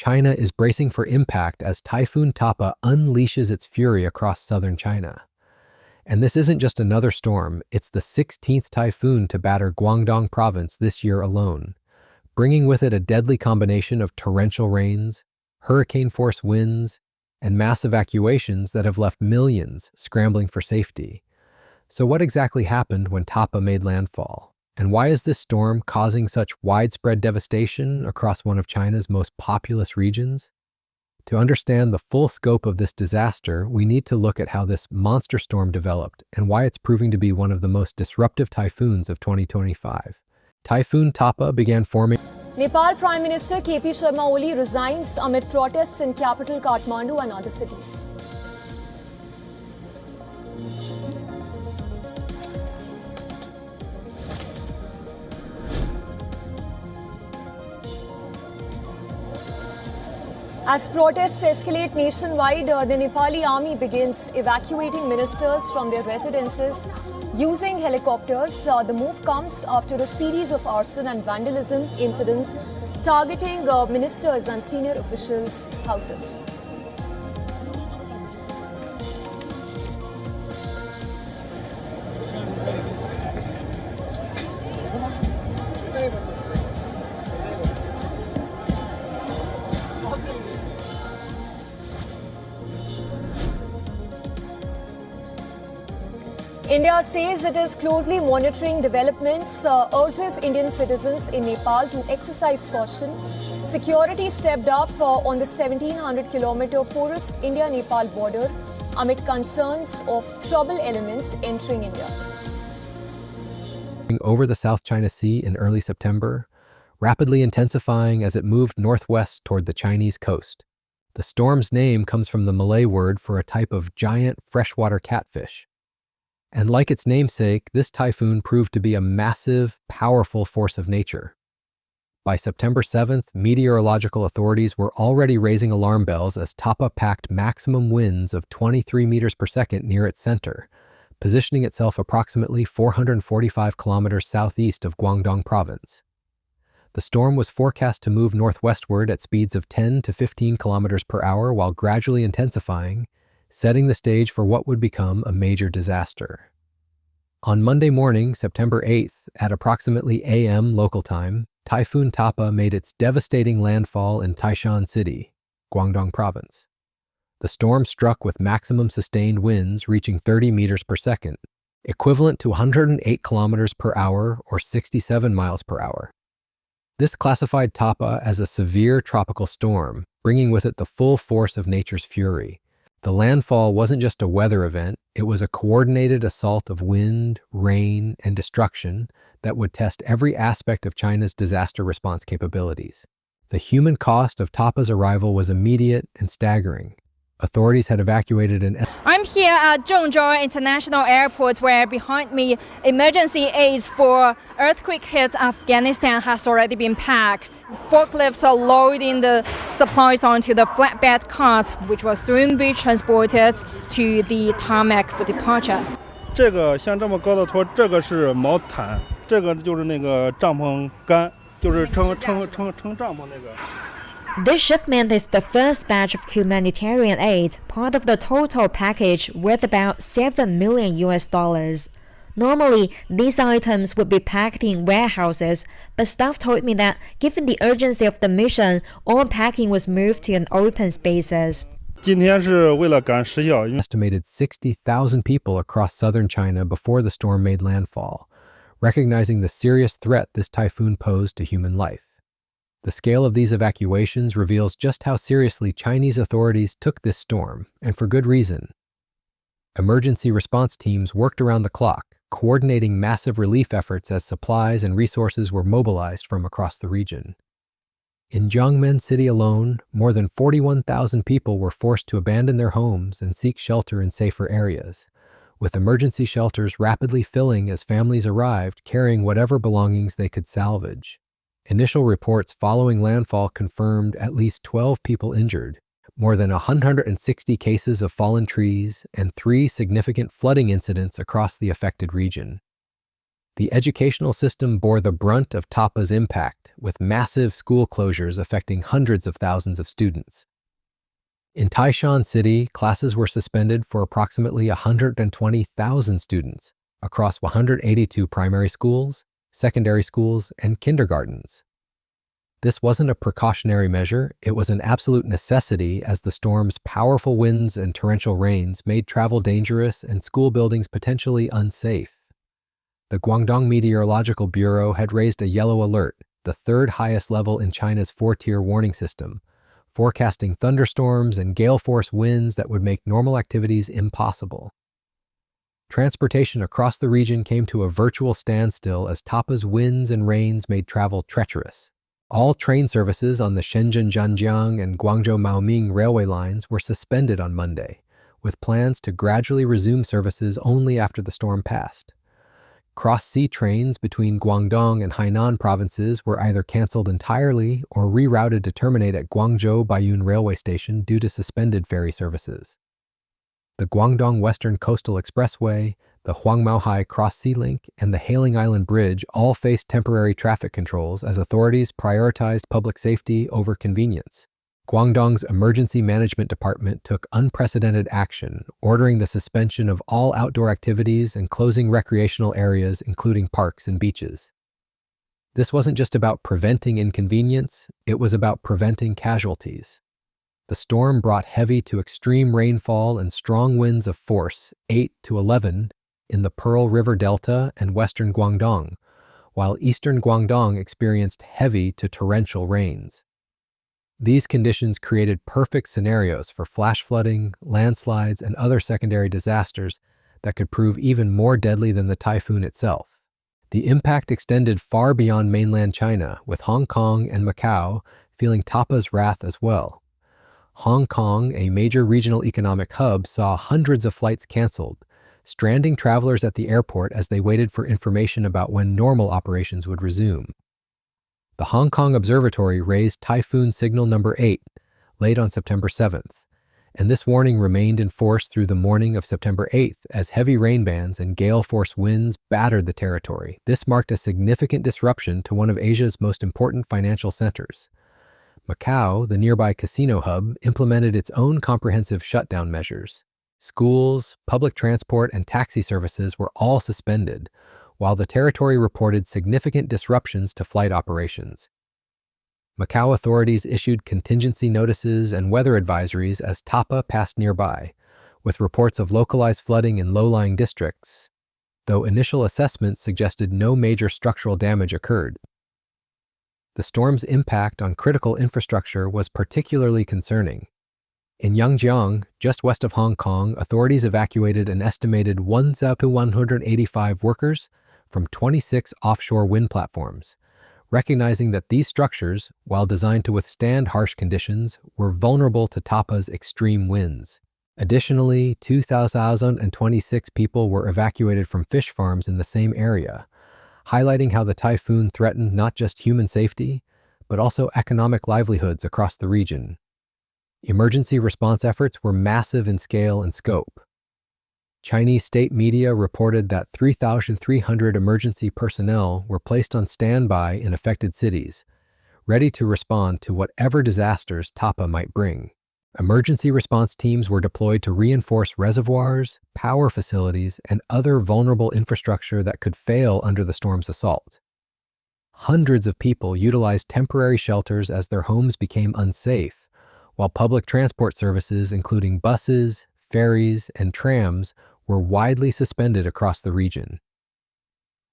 China is bracing for impact as Typhoon Tapah unleashes its fury across southern China. And this isn't just another storm, it's the 16th typhoon to batter Guangdong Province this year alone, bringing with it a deadly combination of torrential rains, hurricane-force winds, and mass evacuations that have left millions scrambling for safety. So what exactly happened when Tapah made landfall? And why is this storm causing such widespread devastation across one of China's most populous regions? To understand the full scope of this disaster, we need to look at how this monster storm developed and why it's proving to be one of the most disruptive typhoons of 2025. Typhoon Tapah began forming. Nepal Prime Minister KP Sharma Oli resigns amid protests in capital Kathmandu and other cities. As protests escalate nationwide, the Nepali army begins evacuating ministers from their residences using helicopters. The move comes after a series of arson and vandalism incidents targeting ministers and senior officials' houses. India says it is closely monitoring developments, urges Indian citizens in Nepal to exercise caution. Security stepped up on the 1,700-kilometer porous India-Nepal border amid concerns of trouble elements entering India. Over the South China Sea in early September, rapidly intensifying as it moved northwest toward the Chinese coast. The storm's name comes from the Malay word for a type of giant freshwater catfish. And like its namesake, this typhoon proved to be a massive, powerful force of nature. By September 7th, meteorological authorities were already raising alarm bells as Tapah packed maximum winds of 23 meters per second near its center, positioning itself approximately 445 kilometers southeast of Guangdong Province. The storm was forecast to move northwestward at speeds of 10 to 15 kilometers per hour while gradually intensifying, setting the stage for what would become a major disaster. On Monday morning, September 8th, at approximately a.m. local time, Typhoon Tapah made its devastating landfall in Taishan City, Guangdong Province. The storm struck with maximum sustained winds reaching 30 meters per second, equivalent to 108 kilometers per hour or 67 miles per hour. This classified Tapah as a severe tropical storm, bringing with it the full force of nature's fury. The landfall wasn't just a weather event, it was a coordinated assault of wind, rain, and destruction that would test every aspect of China's disaster response capabilities. The human cost of Tapah's arrival was immediate and staggering. Authorities had evacuated an... I'm here at Zhengzhou International Airport where behind me emergency aid for earthquake-hit Afghanistan has already been packed. Forklifts are loading the supplies onto the flatbed cart, which will soon be transported to the tarmac for departure. 这个像这么高的拖，这个是毛毯，这个就是那个帐篷杆，就是撑帐篷那个。 This shipment is the first batch of humanitarian aid, part of the total package worth about $7 million. Normally, these items would be packed in warehouses, but staff told me that given the urgency of the mission, all packing was moved to an open spaces. 今天是为了赶时效， Estimated 60,000 people across southern China before the storm made landfall, recognizing the serious threat this typhoon posed to human life. The scale of these evacuations reveals just how seriously Chinese authorities took this storm, and for good reason. Emergency response teams worked around the clock, coordinating massive relief efforts as supplies and resources were mobilized from across the region. In Jiangmen City alone, more than 41,000 people were forced to abandon their homes and seek shelter in safer areas, with emergency shelters rapidly filling as families arrived carrying whatever belongings they could salvage. Initial reports following landfall confirmed at least 12 people injured, more than 160 cases of fallen trees, and 3 significant flooding incidents across the affected region. The educational system bore the brunt of Tapah's impact, with massive school closures affecting hundreds of thousands of students. In Taishan City, classes were suspended for approximately 120,000 students across 182 primary schools, secondary schools, and kindergartens. This wasn't a precautionary measure, it was an absolute necessity as the storm's powerful winds and torrential rains made travel dangerous and school buildings potentially unsafe. The Guangdong Meteorological Bureau had raised a yellow alert, the third highest level in China's four-tier warning system, forecasting thunderstorms and gale-force winds that would make normal activities impossible. Transportation across the region came to a virtual standstill as Tapah's winds and rains made travel treacherous. All train services on the Shenzhen-Zhanjiang and Guangzhou-Maoming railway lines were suspended on Monday, with plans to gradually resume services only after the storm passed. Cross-sea trains between Guangdong and Hainan provinces were either canceled entirely or rerouted to terminate at Guangzhou Baiyun Railway Station due to suspended ferry services. The Guangdong Western Coastal Expressway, the Huangmaohai Cross-Sea Link, and the Hailing Island Bridge all faced temporary traffic controls as authorities prioritized public safety over convenience. Guangdong's Emergency Management Department took unprecedented action, ordering the suspension of all outdoor activities and closing recreational areas, including parks and beaches. This wasn't just about preventing inconvenience, it was about preventing casualties. The storm brought heavy to extreme rainfall and strong winds of force 8 to 11 in the Pearl River Delta and western Guangdong, while eastern Guangdong experienced heavy to torrential rains. These conditions created perfect scenarios for flash flooding, landslides, and other secondary disasters that could prove even more deadly than the typhoon itself. The impact extended far beyond mainland China, with Hong Kong and Macau feeling Tapah's wrath as well. Hong Kong, a major regional economic hub, saw hundreds of flights canceled, stranding travelers at the airport as they waited for information about when normal operations would resume. The Hong Kong Observatory raised Typhoon Signal Number 8 late on September 7th, and this warning remained in force through the morning of September 8th as heavy rain bands and gale-force winds battered the territory. This marked a significant disruption to one of Asia's most important financial centers. Macau, the nearby casino hub, implemented its own comprehensive shutdown measures. Schools, public transport, and taxi services were all suspended, while the territory reported significant disruptions to flight operations. Macau authorities issued contingency notices and weather advisories as Tapah passed nearby, with reports of localized flooding in low-lying districts, though initial assessments suggested no major structural damage occurred. The storm's impact on critical infrastructure was particularly concerning. In Yangjiang, just west of Hong Kong, authorities evacuated an estimated 1,185 workers from 26 offshore wind platforms, recognizing that these structures, while designed to withstand harsh conditions, were vulnerable to Tapah's extreme winds. Additionally, 2,026 people were evacuated from fish farms in the same area, highlighting how the typhoon threatened not just human safety, but also economic livelihoods across the region. Emergency response efforts were massive in scale and scope. Chinese state media reported that 3,300 emergency personnel were placed on standby in affected cities, ready to respond to whatever disasters Tapah might bring. Emergency response teams were deployed to reinforce reservoirs, power facilities, and other vulnerable infrastructure that could fail under the storm's assault. Hundreds of people utilized temporary shelters as their homes became unsafe, while public transport services, including buses, ferries, and trams, were widely suspended across the region.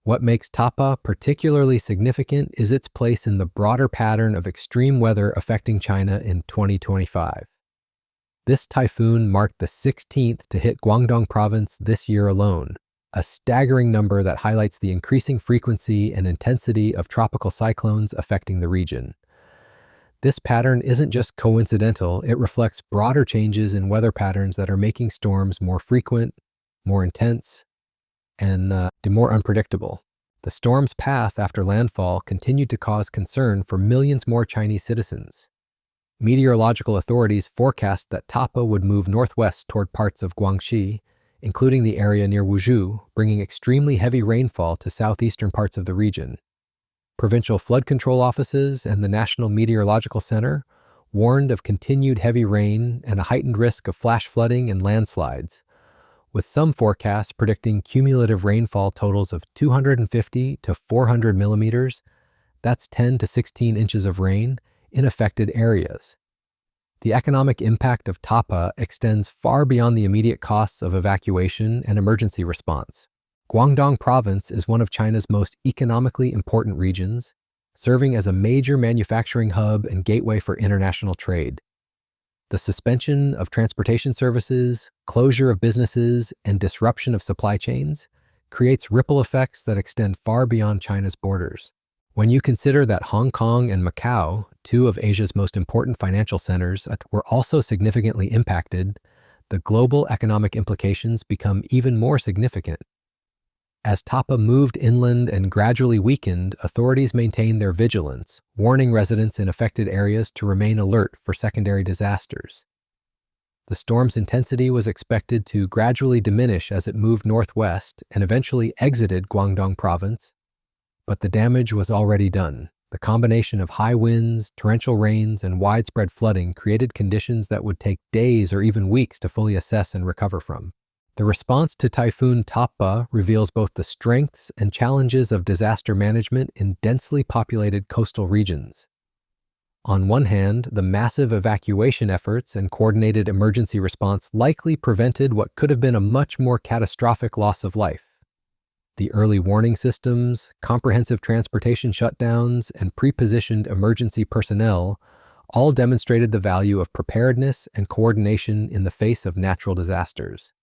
What makes Tapah particularly significant is its place in the broader pattern of extreme weather affecting China in 2025. This typhoon marked the 16th to hit Guangdong Province this year alone, a staggering number that highlights the increasing frequency and intensity of tropical cyclones affecting the region. This pattern isn't just coincidental, it reflects broader changes in weather patterns that are making storms more frequent, more intense, and more unpredictable. The storm's path after landfall continued to cause concern for millions more Chinese citizens. Meteorological authorities forecast that Tapah would move northwest toward parts of Guangxi, including the area near Wuzhou, bringing extremely heavy rainfall to southeastern parts of the region. Provincial flood control offices and the National Meteorological Center warned of continued heavy rain and a heightened risk of flash flooding and landslides, with some forecasts predicting cumulative rainfall totals of 250 to 400 millimeters, that's 10 to 16 inches of rain, in affected areas. The economic impact of Tapah extends far beyond the immediate costs of evacuation and emergency response. Guangdong Province is one of China's most economically important regions, serving as a major manufacturing hub and gateway for international trade. The suspension of transportation services, closure of businesses, and disruption of supply chains creates ripple effects that extend far beyond China's borders. When you consider that Hong Kong and Macau, two of Asia's most important financial centers, were also significantly impacted, the global economic implications become even more significant. As Tapah moved inland and gradually weakened, authorities maintained their vigilance, warning residents in affected areas to remain alert for secondary disasters. The storm's intensity was expected to gradually diminish as it moved northwest and eventually exited Guangdong Province, but the damage was already done. The combination of high winds, torrential rains, and widespread flooding created conditions that would take days or even weeks to fully assess and recover from. The response to Typhoon Tapah reveals both the strengths and challenges of disaster management in densely populated coastal regions. On one hand, the massive evacuation efforts and coordinated emergency response likely prevented what could have been a much more catastrophic loss of life. The early warning systems, comprehensive transportation shutdowns, and pre-positioned emergency personnel all demonstrated the value of preparedness and coordination in the face of natural disasters.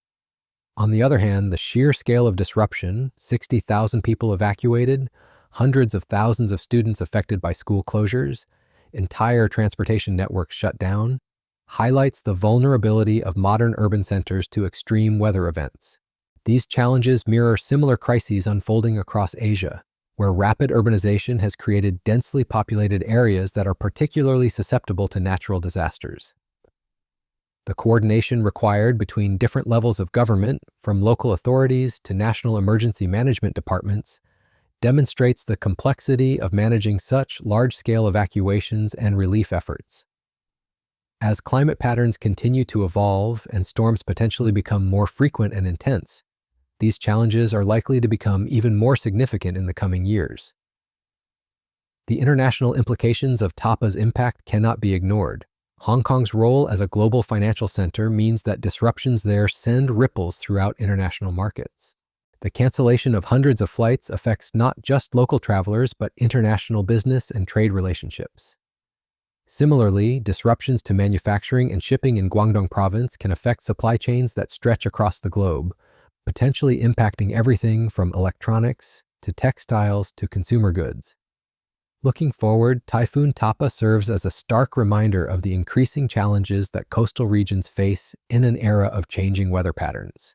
On the other hand, the sheer scale of disruption, 60,000 people evacuated, hundreds of thousands of students affected by school closures, entire transportation networks shut down, highlights the vulnerability of modern urban centers to extreme weather events. These challenges mirror similar crises unfolding across Asia, where rapid urbanization has created densely populated areas that are particularly susceptible to natural disasters. The coordination required between different levels of government, from local authorities to national emergency management departments, demonstrates the complexity of managing such large-scale evacuations and relief efforts. As climate patterns continue to evolve and storms potentially become more frequent and intense, these challenges are likely to become even more significant in the coming years. The international implications of Tapah's impact cannot be ignored. Hong Kong's role as a global financial center means that disruptions there send ripples throughout international markets. The cancellation of hundreds of flights affects not just local travelers, but international business and trade relationships. Similarly, disruptions to manufacturing and shipping in Guangdong Province can affect supply chains that stretch across the globe, potentially impacting everything from electronics to textiles to consumer goods. Looking forward, Typhoon Tapah serves as a stark reminder of the increasing challenges that coastal regions face in an era of changing weather patterns.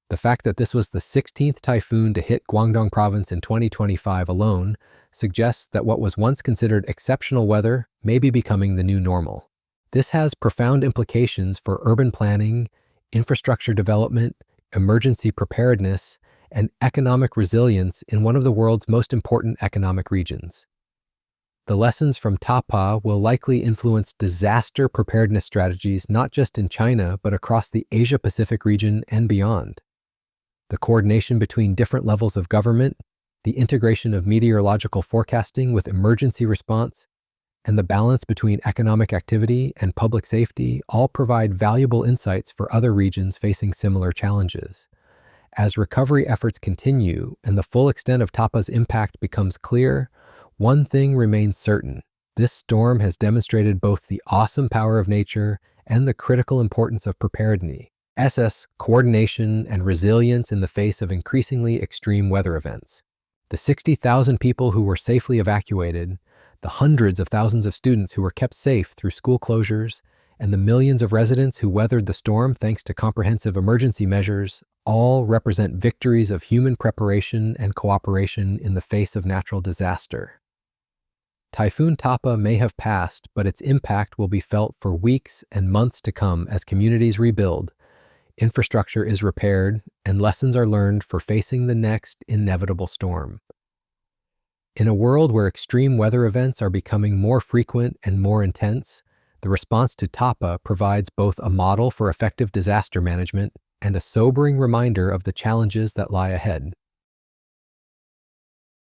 The fact that this was the 16th typhoon to hit Guangdong Province in 2025 alone suggests that what was once considered exceptional weather may be becoming the new normal. This has profound implications for urban planning, infrastructure development, emergency preparedness, and economic resilience in one of the world's most important economic regions. The lessons from Tapah will likely influence disaster preparedness strategies not just in China, but across the Asia-Pacific region and beyond. The coordination between different levels of government, the integration of meteorological forecasting with emergency response, and the balance between economic activity and public safety all provide valuable insights for other regions facing similar challenges. As recovery efforts continue and the full extent of Tapah's impact becomes clear, one thing remains certain. This storm has demonstrated both the awesome power of nature and the critical importance of preparedness, coordination, and resilience in the face of increasingly extreme weather events. The 60,000 people who were safely evacuated, the hundreds of thousands of students who were kept safe through school closures, and the millions of residents who weathered the storm thanks to comprehensive emergency measures all represent victories of human preparation and cooperation in the face of natural disaster. Typhoon Tapah may have passed, but its impact will be felt for weeks and months to come as communities rebuild, infrastructure is repaired, and lessons are learned for facing the next inevitable storm. In a world where extreme weather events are becoming more frequent and more intense, the response to Tapah provides both a model for effective disaster management and a sobering reminder of the challenges that lie ahead.